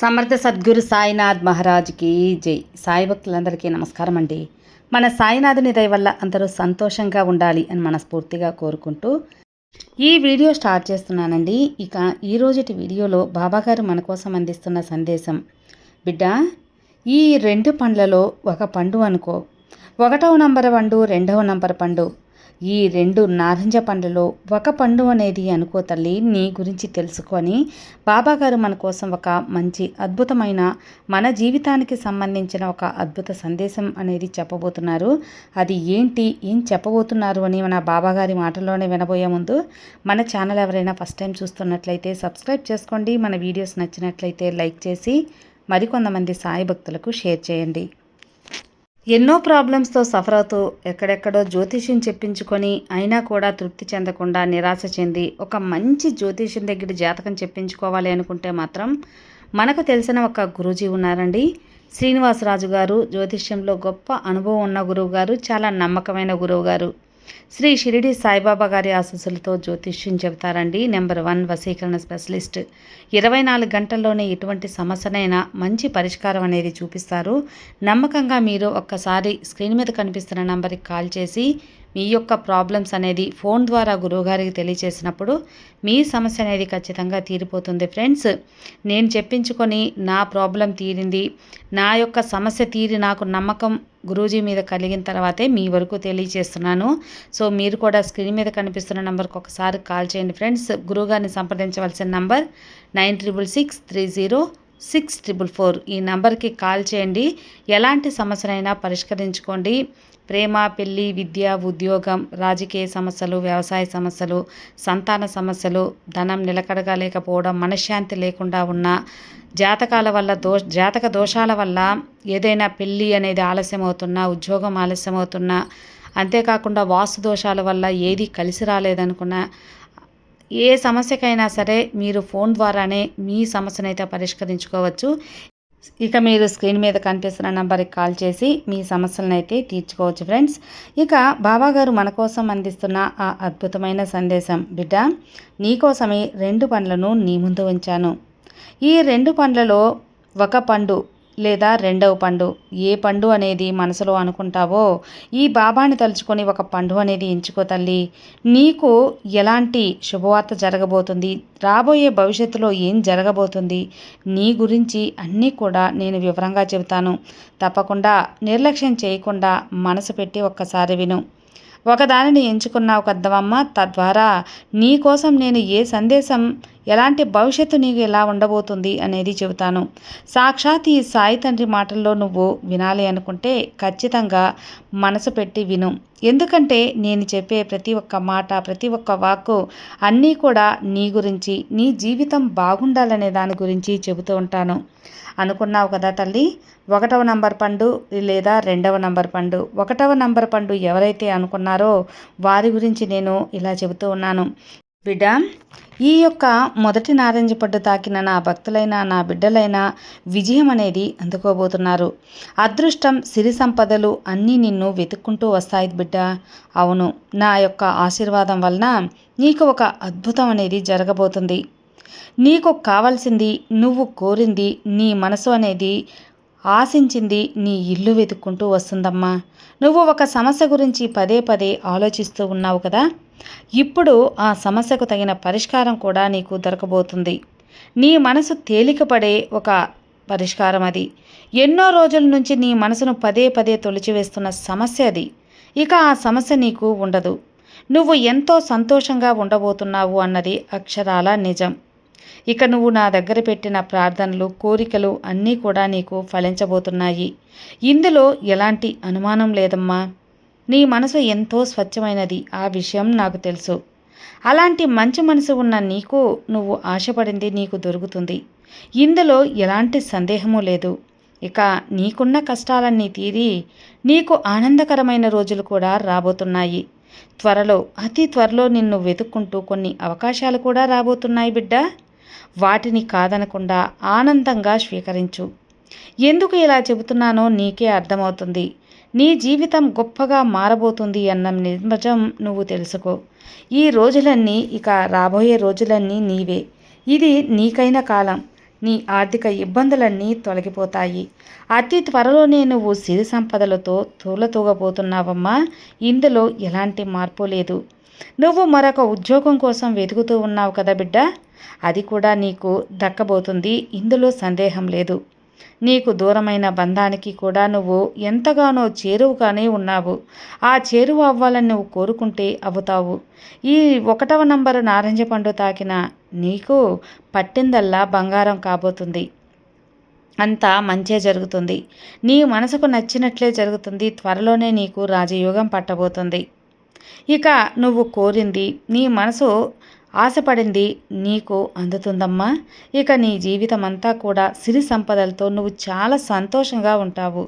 సమర్థ సద్గురు సాయినాథ్ మహారాజ్కి జై. సాయి భక్తులందరికీ నమస్కారం అండి. మన సాయినాథుని దయ వల్ల అందరూ సంతోషంగా ఉండాలి అని మనస్ఫూర్తిగా కోరుకుంటూ ఈ వీడియో స్టార్ట్ చేస్తున్నానండి. ఇక ఈరోజుటి వీడియోలో బాబాగారు మన కోసం అందిస్తున్న సందేశం, బిడ్డ, ఈ 2 పండ్లలో ఒక పండు అనుకో, 1వ నంబర్ పండు, 2వ నంబర్ పండు, ఈ 2 నారింజ పండ్లలో ఒక పండు అనేది అనుకో తల్లి, నీ గురించి తెలుసుకొని బాబాగారు మన కోసం ఒక మంచి అద్భుతమైన మన జీవితానికి సంబంధించిన ఒక అద్భుత సందేశం అనేది చెప్పబోతున్నారు. అది ఏంటి, ఏం చెప్పబోతున్నారు అని మన బాబాగారి మాటల్లోనే వినబోయే ముందు మన ఛానల్ ఎవరైనా ఫస్ట్ టైం చూస్తున్నట్లయితే సబ్స్క్రైబ్ చేసుకోండి. మన వీడియోస్ నచ్చినట్లయితే లైక్ చేసి మరికొంతమంది సాయి భక్తులకు షేర్ చేయండి. ఎన్నో ప్రాబ్లమ్స్తో సఫర్ అవుతూ ఎక్కడెక్కడో జ్యోతిష్యం చెప్పించుకొని అయినా కూడా తృప్తి చెందకుండా నిరాశ చెంది ఒక మంచి జ్యోతిష్యం దగ్గర జాతకం చెప్పించుకోవాలి అనుకుంటే మాత్రం మనకు తెలిసిన ఒక గురూజీ ఉన్నారండి. శ్రీనివాసరాజు గారు జ్యోతిష్యంలో గొప్ప అనుభవం ఉన్న గురువు గారు, చాలా నమ్మకమైన గురువు గారు. శ్రీ షిరిడి సాయిబాబా గారి ఆశీస్సులతో జ్యోతిష్యం చెబుతారండి. నెంబర్ 1 వశీకరణ స్పెషలిస్ట్. 24 గంటల్లోనే ఎటువంటి సమస్యనైనా మంచి పరిష్కారం అనేది చూపిస్తారు. నమ్మకంగా మీరు ఒక్కసారి స్క్రీన్ మీద కనిపిస్తున్న నంబర్కి కాల్ చేసి మీ యొక్క ప్రాబ్లమ్స్ అనేది ఫోన్ ద్వారా గురువుగారికి తెలియచేసినప్పుడు మీ సమస్య అనేది ఖచ్చితంగా తీరిపోతుంది. ఫ్రెండ్స్, నేను చెప్పించుకొని నా ప్రాబ్లం తీరింది, నా యొక్క సమస్య తీరి నాకు నమ్మకం గురూజీ మీద కలిగిన తర్వాతే మీ వరకు తెలియజేస్తున్నాను. సో మీరు కూడా స్క్రీన్ మీద కనిపిస్తున్న నంబర్కి ఒకసారి కాల్ చేయండి ఫ్రెండ్స్. గురువుగారిని సంప్రదించవలసిన నంబర్ 9663064444. ఈ నంబర్కి కాల్ చేయండి. ఎలాంటి సమస్యనైనా పరిష్కరించుకోండి. ప్రేమ, పెళ్లి, విద్య, ఉద్యోగం, రాజకీయ సమస్యలు, వ్యవసాయ సమస్యలు, సంతాన సమస్యలు, ధనం నిలకడగా లేకపోవడం, మనశ్శాంతి లేకుండా ఉన్న జాతకాల వల్ల జాతక దోషాల వల్ల ఏదైనా పెళ్ళి అనేది ఆలస్యం అవుతున్నా, ఉద్యోగం ఆలస్యం అవుతున్నా, అంతేకాకుండా వాస్తు దోషాల వల్ల ఏది కలిసి రాలేదనుకున్నా, ఏ సమస్యకైనా సరే మీరు ఫోన్ ద్వారానే మీ సమస్యనైతే పరిష్కరించుకోవచ్చు. ఇక మీరు స్క్రీన్ మీద కనిపిస్తున్న నంబర్కి కాల్ చేసి మీ సమస్యలను అయితే తీర్చుకోవచ్చు ఫ్రెండ్స్. ఇక బాబాగారు మన కోసం అందిస్తున్న ఆ అద్భుతమైన సందేశం, బిడ్డ, నీకోసమే 2 పండ్లను నీ ముందు ఉంచాను. ఈ 2 పండ్లలో ఒక పండు లేదా 2వ పండు, ఏ పండు అనేది మనసులో అనుకుంటావో ఈ బాబాని తలుచుకొని ఒక పండు అనేది ఎంచుకో తల్లి. నీకు ఎలాంటి శుభవార్త జరగబోతుంది, రాబోయే భవిష్యత్తులో ఏం జరగబోతుంది, నీ గురించి అన్నీ కూడా నేను వివరంగా చెబుతాను. తప్పకుండా నిర్లక్ష్యం చేయకుండా మనసు పెట్టి ఒక్కసారి విను. ఒకదానిని ఎంచుకున్నావు కద్దవమ్మ, తద్వారా నీ కోసం నేను ఏ సందేశం, ఎలాంటి భవిష్యత్తు నీకు ఎలా ఉండబోతుంది అనేది చెబుతాను. సాక్షాత్ ఈ సాయి తండ్రి మాటల్లో నువ్వు వినాలి అనుకుంటే ఖచ్చితంగా మనసు పెట్టి విను. ఎందుకంటే నేను చెప్పే ప్రతి ఒక్క మాట, ప్రతి ఒక్క వాక్కు అన్నీ కూడా నీ గురించి, నీ జీవితం బాగుండాలనే దాని గురించి చెబుతూ ఉంటాను. అనుకున్నావు కదా తల్లి, 1వ నంబర్ పండు లేదా 2వ నంబర్ పండు. 1వ నంబర్ పండు ఎవరైతే అనుకున్నారో వారి గురించి నేను ఇలా చెబుతూ ఉన్నాను. బిడ్డ, ఈ యొక్క మొదటి నారింజ పండు తాకిన నా భక్తులైన, నా బిడ్డలైన విజయం అనేది అందుకోబోతున్నారు. అదృష్టం, సిరి సంపదలు అన్నీ నిన్ను వెతుక్కుంటూ వస్తాయి బిడ్డ. అవును, నా యొక్క ఆశీర్వాదం వలన నీకు ఒక అద్భుతం అనేది జరగబోతుంది. నీకు కావాల్సింది, నువ్వు కోరింది, నీ మనసు అనేది ఆశించింది నీ ఇల్లు వెతుక్కుంటూ వస్తుందమ్మా. నువ్వు ఒక సమస్య గురించి పదే పదే ఆలోచిస్తూ ఉన్నావు కదా, ఇప్పుడు ఆ సమస్యకు తగిన పరిష్కారం కూడా నీకు దొరకబోతుంది. నీ మనసు తేలికపడే ఒక పరిష్కారం అది. ఎన్నో రోజుల నుంచి నీ మనసును పదే పదే తొలిచివేస్తున్న సమస్య అది. ఇక ఆ సమస్య నీకు ఉండదు. నువ్వు ఎంతో సంతోషంగా ఉండబోతున్నావు అన్నది అక్షరాల నిజం. ఇక నువ్వు నా దగ్గర పెట్టిన ప్రార్థనలు, కోరికలు అన్నీ కూడా నీకు ఫలించబోతున్నాయి. ఇందులో ఎలాంటి అనుమానం లేదమ్మా. నీ మనసు ఎంతో స్వచ్ఛమైనది, ఆ విషయం నాకు తెలుసు. అలాంటి మంచి మనసు ఉన్న నీకు నువ్వు ఆశపడింది నీకు దొరుకుతుంది. ఇందులో ఎలాంటి సందేహము లేదు. ఇక నీకున్న కష్టాలన్నీ తీరి నీకు ఆనందకరమైన రోజులు కూడా రాబోతున్నాయి. త్వరలో, అతి త్వరలో నిన్ను వెతుక్కుంటూ కొన్ని అవకాశాలు కూడా రాబోతున్నాయి బిడ్డ. వాటిని కాదనకుండా ఆనందంగా స్వీకరించు. ఎందుకు ఇలా చెబుతున్నానో నీకే అర్థమవుతుంది. నీ జీవితం గొప్పగా మారబోతుంది అన్న నిజం నువ్వు తెలుసుకో. ఈ రోజులన్నీ, ఇక రాబోయే రోజులన్నీ నీవే. ఇది నీకైన కాలం. నీ ఆర్థిక ఇబ్బందులన్నీ తొలగిపోతాయి. అతి త్వరలోనే నువ్వు సిరి సంపదలతో తూలతూగబోతున్నావమ్మా. ఇందులో ఎలాంటి మార్పు లేదు. నువ్వు మరొక ఉద్యోగం కోసం వెతుకుతూ ఉన్నావు కదా బిడ్డ, అది కూడా నీకు దక్కబోతుంది. ఇందులో సందేహం లేదు. నీకు దూరమైన బంధానికి కూడా నువ్వు ఎంతగానో చేరువుగానే ఉన్నావు. ఆ చేరువ అవ్వాలని నువ్వు కోరుకుంటే అవుతావు. ఈ 1వ నంబరు నారింజ పండు తాకిన నీకు పట్టిందల్లా బంగారం కాబోతుంది. అంతా మంచే జరుగుతుంది. నీ మనసుకు నచ్చినట్లే జరుగుతుంది. త్వరలోనే నీకు రాజయోగం పట్టబోతుంది. ఇక నువ్వు కోరింది, నీ మనసు ఆశపడింది నీకు అందుతుందమ్మా. ఇక నీ జీవితం అంతా కూడా సిరి సంపదలతో నువ్వు చాలా సంతోషంగా ఉంటావు.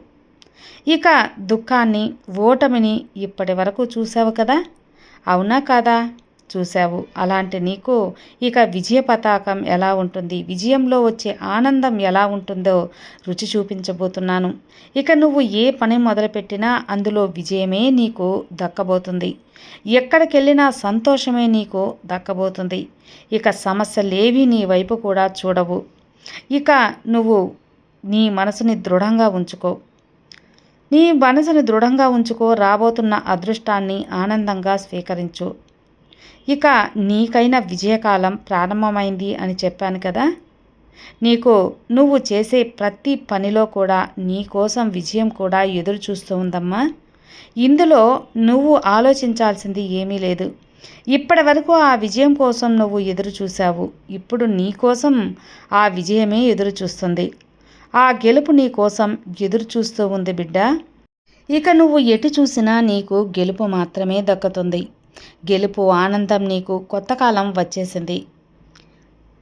ఇక దుఃఖాన్ని, ఓటమిని ఇప్పటి వరకు చూసావు కదా, అవునా కాదా? చూశావు. అలాంటి నీకు ఇక విజయ పతాకం ఎలా ఉంటుంది, విజయంలో వచ్చే ఆనందం ఎలా ఉంటుందో రుచి చూపించబోతున్నాను. ఇక నువ్వు ఏ పని మొదలుపెట్టినా అందులో విజయమే నీకు దక్కబోతుంది. ఎక్కడికెళ్ళినా సంతోషమే నీకు దక్కబోతుంది. ఇక సమస్యలేవి నీ వైపు కూడా చూడవు. ఇక నువ్వు నీ మనసుని దృఢంగా ఉంచుకో. రాబోతున్న అదృష్టాన్ని ఆనందంగా స్వీకరించు. ఇక నీకైన విజయకాలం ప్రారంభమైంది అని చెప్పాను కదా. నువ్వు చేసే ప్రతి పనిలో కూడా నీ కోసం విజయం కూడా ఎదురు చూస్తూ ఉందమ్మా. ఇందులో నువ్వు ఆలోచించాల్సింది ఏమీ లేదు. ఇప్పటి వరకు ఆ విజయం కోసం నువ్వు ఎదురు చూశావు. ఇప్పుడు నీ కోసం ఆ విజయమే ఎదురు చూస్తుంది. ఆ గెలుపు నీ కోసం ఎదురు చూస్తూ ఉంది బిడ్డ. ఇక నువ్వు ఎటు చూసినా నీకు గెలుపు మాత్రమే దక్కుతుంది. గెలుపు, ఆనందం నీకు కొత్త కాలం వచ్చేసింది.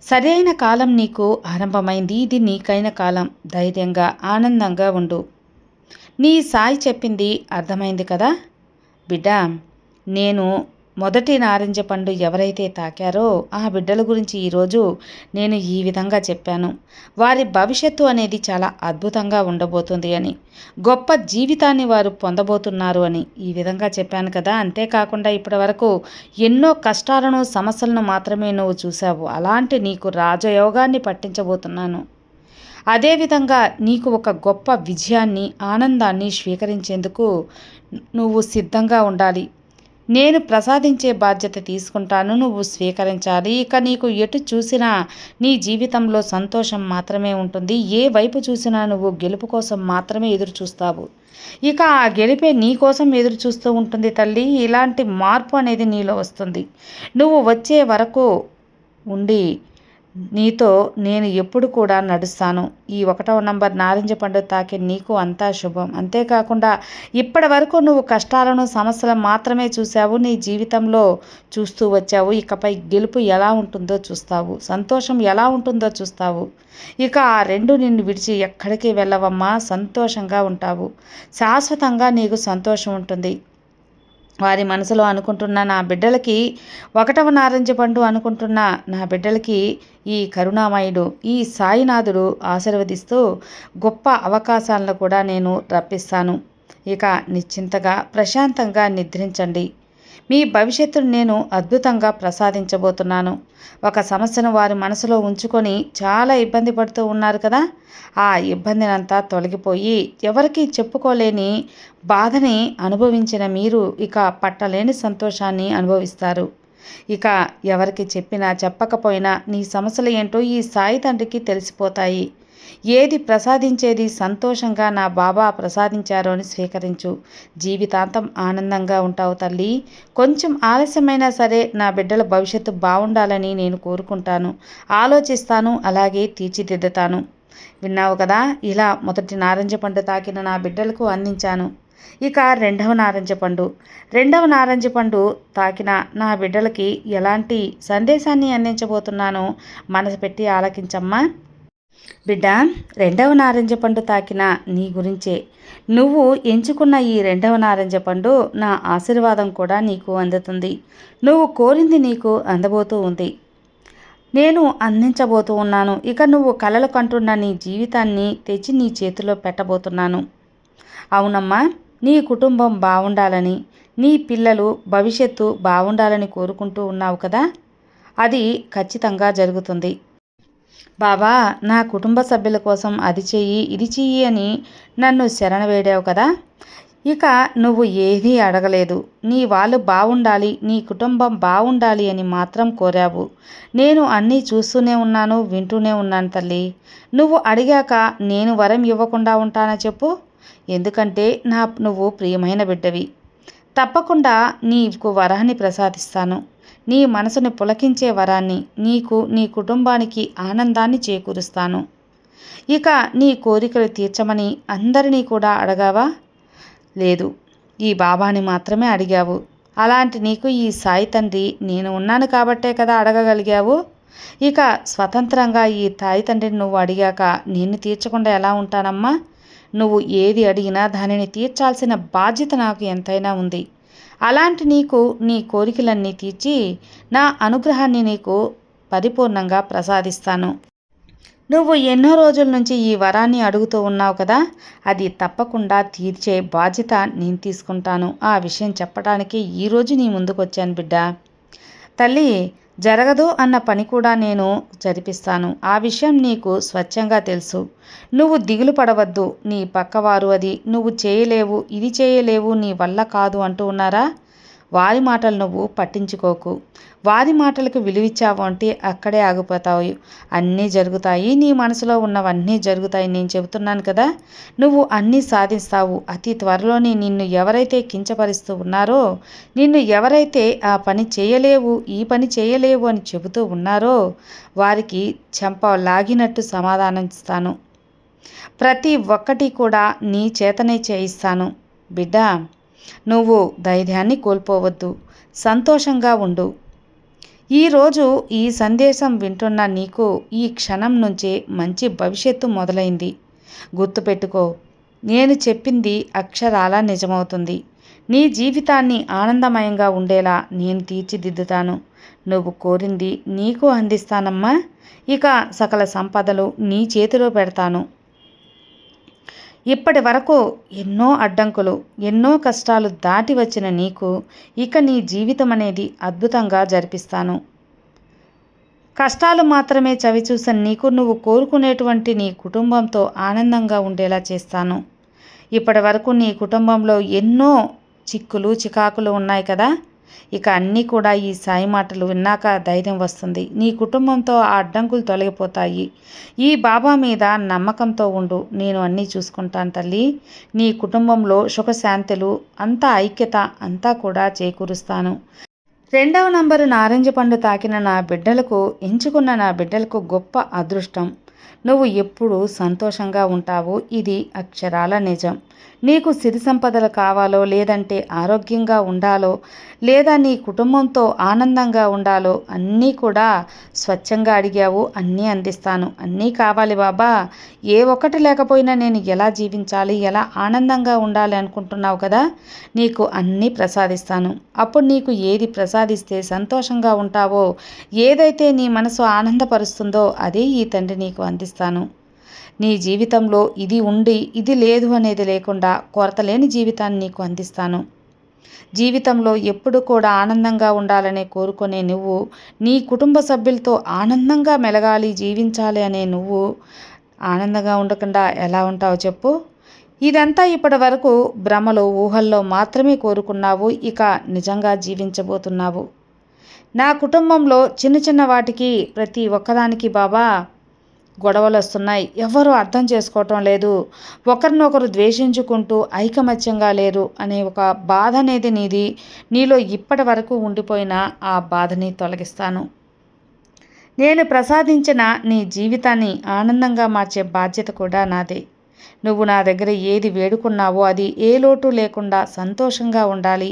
సరైన కాలం నీకు ఆరంభమైంది. ఇది నీకైన కాలం. ధైర్యంగా, ఆనందంగా ఉండు. నీ సాయి చెప్పింది అర్థమైంది కదా బిడ్డ. నేను మొదటి నారింజ పండు ఎవరైతే తాకారో ఆ బిడ్డల గురించి ఈరోజు నేను ఈ విధంగా చెప్పాను. వారి భవిష్యత్తు అనేది చాలా అద్భుతంగా ఉండబోతుంది అని, గొప్ప జీవితాన్ని వారు పొందబోతున్నారు అని ఈ విధంగా చెప్పాను కదా. అంతేకాకుండా ఇప్పటి వరకు ఎన్నో కష్టాలను, సమస్యలను మాత్రమే నువ్వు చూసావు. అలాంటి నీకు రాజయోగాన్ని పట్టించబోతున్నాను. అదేవిధంగా నీకు ఒక గొప్ప విజయాన్ని, ఆనందాన్ని స్వీకరించేందుకు నువ్వు సిద్ధంగా ఉండాలి. నేను ప్రసాదించే బాధ్యత తీసుకుంటాను, నువ్వు స్వీకరించాలి. ఇక నీకు ఎటు చూసినా నీ జీవితంలో సంతోషం మాత్రమే ఉంటుంది. ఏ వైపు చూసినా నువ్వు గెలుపు కోసం మాత్రమే ఎదురు చూస్తావు. ఇక ఆ గెలిపే నీ కోసం ఎదురు చూస్తూ ఉంటుంది తల్లి. ఇలాంటి మార్పు అనేది నీలో వస్తుంది. నువ్వు వచ్చే వరకు ఉండి నీతో నేను ఎప్పుడు కూడా నడుస్తాను. ఈ 1వ నంబర్ నారింజ పండు తాకి నీకు అంతా శుభం. అంతేకాకుండా ఇప్పటి వరకు నువ్వు కష్టాలను, సమస్యలను మాత్రమే చూసావు, నీ జీవితంలో చూస్తూ వచ్చావు. ఇకపై గెలుపు ఎలా ఉంటుందో చూస్తావు, సంతోషం ఎలా ఉంటుందో చూస్తావు. ఇక ఆ రెండు నిన్ను విడిచి ఎక్కడికి వెళ్ళవమ్మా. సంతోషంగా ఉంటావు. శాశ్వతంగా నీకు సంతోషం ఉంటుంది. వారి మనసులో అనుకుంటున్న నా బిడ్డలకి, 1వ నారింజ పండు అనుకుంటున్న నా బిడ్డలకి ఈ కరుణామయుడు, ఈ సాయినాథుడు ఆశీర్వదిస్తూ గొప్ప అవకాశాలను కూడా నేను రప్పిస్తాను. ఇక నిశ్చింతగా, ప్రశాంతంగా నిద్రించండి. మీ భవిష్యత్తును నేను అద్భుతంగా ప్రసాదించబోతున్నాను. ఒక సమస్యను వారి మనసులో ఉంచుకొని చాలా ఇబ్బంది పడుతూ ఉన్నారు కదా. ఆ ఇబ్బందినంతా తొలగిపోయి ఎవరికీ చెప్పుకోలేని బాధని అనుభవించిన మీరు ఇక పట్టలేని సంతోషాన్ని అనుభవిస్తారు. ఇక ఎవరికి చెప్పినా చెప్పకపోయినా నీ సమస్యలు ఏంటో ఈ సాయి తండ్రికి తెలిసిపోతాయి. ఏది ప్రసాదించేది సంతోషంగా నా బాబా ప్రసాదించారో అని స్వీకరించు. జీవితాంతం ఆనందంగా ఉంటావు తల్లి. కొంచెం ఆలస్యమైనా సరే నా బిడ్డల భవిష్యత్తు బాగుండాలని నేను కోరుకుంటాను, ఆలోచిస్తాను, అలాగే తీర్చిదిద్దుతాను. విన్నావు కదా. ఇలా మొదటి నారింజ పండు తాకిన నా బిడ్డలకు అందించాను. ఇక రెండవ నారింజ పండు తాకిన నా బిడ్డలకి ఎలాంటి సందేశాన్ని అందించబోతున్నానో మనసు పెట్టి ఆలకించమ్మా. బిడ్డ, రెండవ నారింజ పండు తాకిన నీ గురించే. నువ్వు ఎంచుకున్న ఈ రెండవ నారింజ పండు నా ఆశీర్వాదం కూడా నీకు అందుతుంది. నువ్వు కోరింది నీకు అందబోతూ ఉంది, నేను అందించబోతూ ఉన్నాను. ఇక నువ్వు కలలు కంటున్న నీ జీవితాన్ని తెచ్చి నీ చేతిలో పెట్టబోతున్నాను. అవునమ్మా, నీ కుటుంబం బాగుండాలని, నీ పిల్లలు భవిష్యత్తు బాగుండాలని కోరుకుంటూ ఉన్నావు కదా. అది ఖచ్చితంగా జరుగుతుంది. బాబా, నా కుటుంబ సభ్యుల కోసం అది చెయ్యి ఇది చెయ్యి అని నన్ను శరణ వేడావు కదా. ఇక నువ్వు ఏదీ అడగలేదు. నీ వాళ్ళు బావుండాలి, నీ కుటుంబం బావుండాలి అని మాత్రం కోరావు. నేను అన్నీ చూస్తూనే ఉన్నాను, వింటూనే ఉన్నాను తల్లి. నువ్వు అడిగాక నేను వరం ఇవ్వకుండా ఉంటానా చెప్పు? ఎందుకంటే నువ్వు ప్రియమైన బిడ్డవి. తప్పకుండా నీకు వరాన్ని ప్రసాదిస్తాను. నీ మనసుని పులకించే వరాన్ని, నీకు నీ కుటుంబానికి ఆనందాన్ని చేకూరుస్తాను. ఇక నీ కోరికలు తీర్చమని అందరినీ కూడా అడగావా? లేదు, ఈ బాబాని మాత్రమే అడిగావు. అలాంటి నీకు ఈ సాయి తండ్రి నేను ఉన్నాను కాబట్టే కదా అడగగలిగావు. ఇక స్వతంత్రంగా ఈ సాయి తండ్రిని నువ్వు అడిగాక నిన్ను తీర్చకుండా ఎలా ఉంటానమ్మా? నువ్వు ఏది అడిగినా దానిని తీర్చాల్సిన బాధ్యత నాకు ఎంతైనా ఉంది. అలాంటి నీకు నీ కోరికలన్నీ తీర్చి నా అనుగ్రహాన్ని నీకు పరిపూర్ణంగా ప్రసాదిస్తాను. నువ్వు ఎన్నో రోజుల నుంచి ఈ వరాన్ని అడుగుతూ ఉన్నావు కదా, అది తప్పకుండా తీర్చే బాధ్యత నేను తీసుకుంటాను. ఆ విషయం చెప్పడానికి ఈరోజు నీ ముందుకు వచ్చాను బిడ్డ. తల్లి, జరగదు అన్న పని కూడా నేను జరిపిస్తాను. ఆ విషయం నీకు స్వచ్ఛంగా తెలుసు. నువ్వు దిగులు పడవద్దు. నీ పక్కవారు అది నువ్వు చేయలేవు, ఇది చేయలేవు, నీ వల్ల కాదు అంటూ ఉన్నారా? వారి మాటలు నువ్వు పట్టించుకోకు. వారి మాటలకు విలువిచ్చావు అంటే అక్కడే ఆగిపోతావు. అన్నీ జరుగుతాయి, నీ మనసులో ఉన్నవన్నీ జరుగుతాయి. నేను చెబుతున్నాను కదా, నువ్వు అన్నీ సాధిస్తావు. అతి త్వరలోనే నిన్ను ఎవరైతే కించపరుస్తూ ఉన్నారో, నిన్ను ఎవరైతే ఆ పని చేయలేవు, ఈ పని చేయలేవు అని చెబుతూ ఉన్నారో వారికి చెంప లాగినట్టు సమాధానం ఇస్తాను. ప్రతి ఒక్కటి కూడా నీ చేతనే చేయిస్తాను. బిడ్డ, నువ్వు ధైర్యాన్ని కోల్పోవద్దు. సంతోషంగా ఉండు. ఈరోజు ఈ సందేశం వింటున్న నీకు ఈ క్షణం నుంచే మంచి భవిష్యత్తు మొదలైంది. గుర్తుపెట్టుకో, నేను చెప్పింది అక్షరాలా నిజమవుతుంది. నీ జీవితాన్ని ఆనందమయంగా ఉండేలా నేను తీర్చిదిద్దుతాను. నువ్వు కోరింది నీకు అందిస్తానమ్మా. ఇక సకల సంపదలు నీ చేతిలో పెడతాను. ఇప్పటి వరకు ఎన్నో అడ్డంకులు, ఎన్నో కష్టాలు దాటి వచ్చిన నీకు ఇక నీ జీవితం అనేది అద్భుతంగా జరిపిస్తాను. కష్టాలు మాత్రమే చవిచూసిన నీకు నువ్వు కోరుకునేటువంటి నీ కుటుంబంతో ఆనందంగా ఉండేలా చేస్తాను. ఇప్పటి వరకు నీ కుటుంబంలో ఎన్నో చిక్కులు చికాకులు ఉన్నాయి కదా, ఇక అన్నీ కూడా ఈ సాయి మాటలు విన్నాక ధైర్యం వస్తుంది. నీ కుటుంబంతో ఆ అడ్డంకులు తొలగిపోతాయి. ఈ బాబా మీద నమ్మకంతో ఉండు. నేను అన్నీ చూసుకుంటాను తల్లి. నీ కుటుంబంలో సుఖశాంతులు, అంతా ఐక్యత అంతా కూడా చేకూరుస్తాను. 2వ నంబరు నారింజ పండు తాకిన నా బిడ్డలకు, ఎంచుకున్న నా బిడ్డలకు గొప్ప అదృష్టం. నువ్వు ఎప్పుడూ సంతోషంగా ఉంటావు. ఇది అక్షరాల నిజం. నీకు సిరి సంపదలు కావాలో, లేదంటే ఆరోగ్యంగా ఉండాలో, లేదా నీ కుటుంబంతో ఆనందంగా ఉండాలో అన్నీ కూడా స్వచ్ఛంగా అడిగావు. అన్నీ అందిస్తాను. అన్నీ కావాలి బాబా, ఏ ఒక్కటి లేకపోయినా నేను ఎలా జీవించాలి, ఎలా ఆనందంగా ఉండాలి అనుకుంటున్నావు కదా, నీకు అన్నీ ప్రసాదిస్తాను. అప్పుడు నీకు ఏది ప్రసాదిస్తే సంతోషంగా ఉంటావో, ఏదైతే నీ మనసు ఆనందపరుస్తుందో అదే ఈ తండ్రి నీకు అందిస్తాను. నీ జీవితంలో ఇది ఉండి ఇది లేదు అనేది లేకుండా కొరత లేని జీవితాన్ని నీకు అందిస్తాను. జీవితంలో ఎప్పుడు కూడా ఆనందంగా ఉండాలనే కోరుకునే నువ్వు, నీ కుటుంబ సభ్యులతో ఆనందంగా మెలగాలి, జీవించాలి అనే నువ్వు ఆనందంగా ఉండకుండా ఎలా ఉంటావు చెప్పు? ఇదంతా ఇప్పటి వరకు భ్రమలో, ఊహల్లో మాత్రమే కోరుకున్నావు. ఇక నిజంగా జీవించబోతున్నావు. నా కుటుంబంలో చిన్న చిన్న వాటికి ప్రతి ఒక్కదానికి బాబా గొడవలు వస్తున్నాయి. ఎవరు అర్థం చేసుకోవటం లేదు. ఒకరినొకరు ద్వేషించుకుంటూ ఐకమత్యంగా లేరు అనే ఒక బాధ అనేది నీలో ఇప్పటి వరకు ఉండిపోయిన ఆ బాధని తొలగిస్తాను. నేను ప్రసాదించిన నీ జీవితాన్ని ఆనందంగా మార్చే బాధ్యత కూడా నాదే. నువ్వు నా దగ్గర ఏది వేడుకున్నావో అది ఏ లోటు లేకుండా సంతోషంగా ఉండాలి,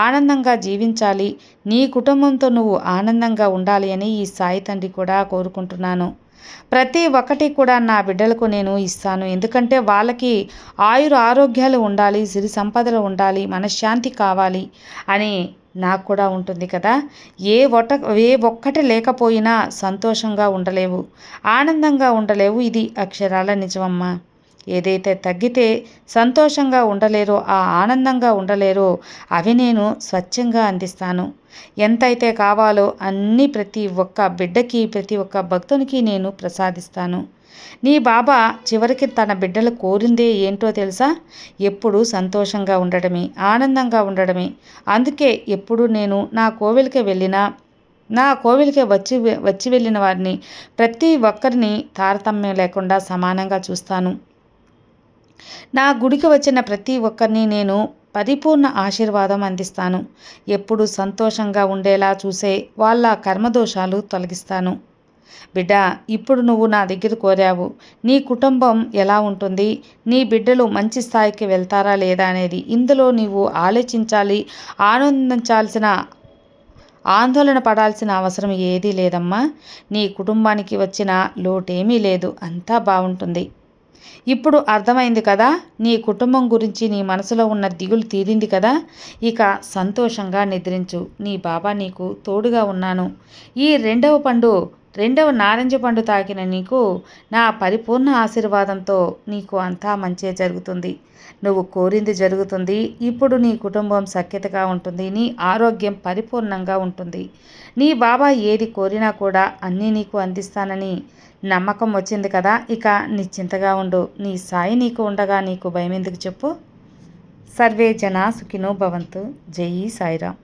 ఆనందంగా జీవించాలి, నీ కుటుంబంతో నువ్వు ఆనందంగా ఉండాలి అని ఈ సాయి తండ్రి కూడా కోరుకుంటున్నాను. ప్రతి ఒక్కటి కూడా నా బిడ్డలకు నేను ఇస్తాను. ఎందుకంటే వాళ్ళకి ఆరోగ్యాలు ఉండాలి, సిరి సంపదలు ఉండాలి, మనశ్శాంతి కావాలి అని నాకు కూడా ఉంటుంది కదా. ఏ ఒక్కటి లేకపోయినా సంతోషంగా ఉండలేవు, ఆనందంగా ఉండలేవు. ఇది అక్షరాల నిజమమ్మా. ఏదైతే తగ్గితే సంతోషంగా ఉండలేరో, ఆ ఆనందంగా ఉండలేరో అవి నేను స్వచ్ఛంగా అందిస్తాను. ఎంతైతే కావాలో అన్నీ ప్రతి ఒక్క బిడ్డకి, ప్రతి ఒక్క భక్తునికి నేను ప్రసాదిస్తాను. నీ బాబా చివరికి తన బిడ్డలు కోరిందే ఏంటో తెలుసా? ఎప్పుడూ సంతోషంగా ఉండడమే, ఆనందంగా ఉండడమే. అందుకే ఎప్పుడు నేను నా కోవిలికి వచ్చి వెళ్ళిన వారిని, ప్రతి ఒక్కరిని తారతమ్యం లేకుండా సమానంగా చూస్తాను. నా గుడికి వచ్చిన ప్రతి ఒక్కరిని నేను పరిపూర్ణ ఆశీర్వాదం అందిస్తాను. ఎప్పుడు సంతోషంగా ఉండేలా చూసే వాళ్ళ కర్మదోషాలు తొలగిస్తాను. బిడ్డ, ఇప్పుడు నువ్వు నా దగ్గర కోరావు, నీ కుటుంబం ఎలా ఉంటుంది, నీ బిడ్డలు మంచి స్థాయికి వెళ్తారా లేదా అనేది. ఇందులో నీవు ఆలోచించాలి, ఆనందించాల్సిన, ఆందోళన పడాల్సిన అవసరం ఏదీ లేదమ్మా. నీ కుటుంబానికి వచ్చిన లోటేమీ లేదు, అంతా బాగుంటుంది. ఇప్పుడు అర్థమైంది కదా? నీ కుటుంబం గురించి నీ మనసులో ఉన్న దిగులు తీరింది కదా? ఇక సంతోషంగా నిద్రించు. నీ బాబా నీకు తోడుగా ఉన్నాను. ఈ రెండవ నారింజ పండు తాకిన నీకు నా పరిపూర్ణ ఆశీర్వాదంతో నీకు అంతా మంచే జరుగుతుంది. నువ్వు కోరింది జరుగుతుంది. ఇప్పుడు నీ కుటుంబం సఖ్యతగా ఉంటుంది. నీ ఆరోగ్యం పరిపూర్ణంగా ఉంటుంది. నీ బాబా ఏది కోరినా కూడా అన్నీ నీకు అందిస్తానని నమ్మకం వచ్చింది కదా? ఇక నిశ్చింతగా ఉండు. నీ సాయి నీకు ఉండగా నీకు భయం ఎందుకు చెప్పు? సర్వే జనా సుఖినో భవంతు. జై సాయిరాం.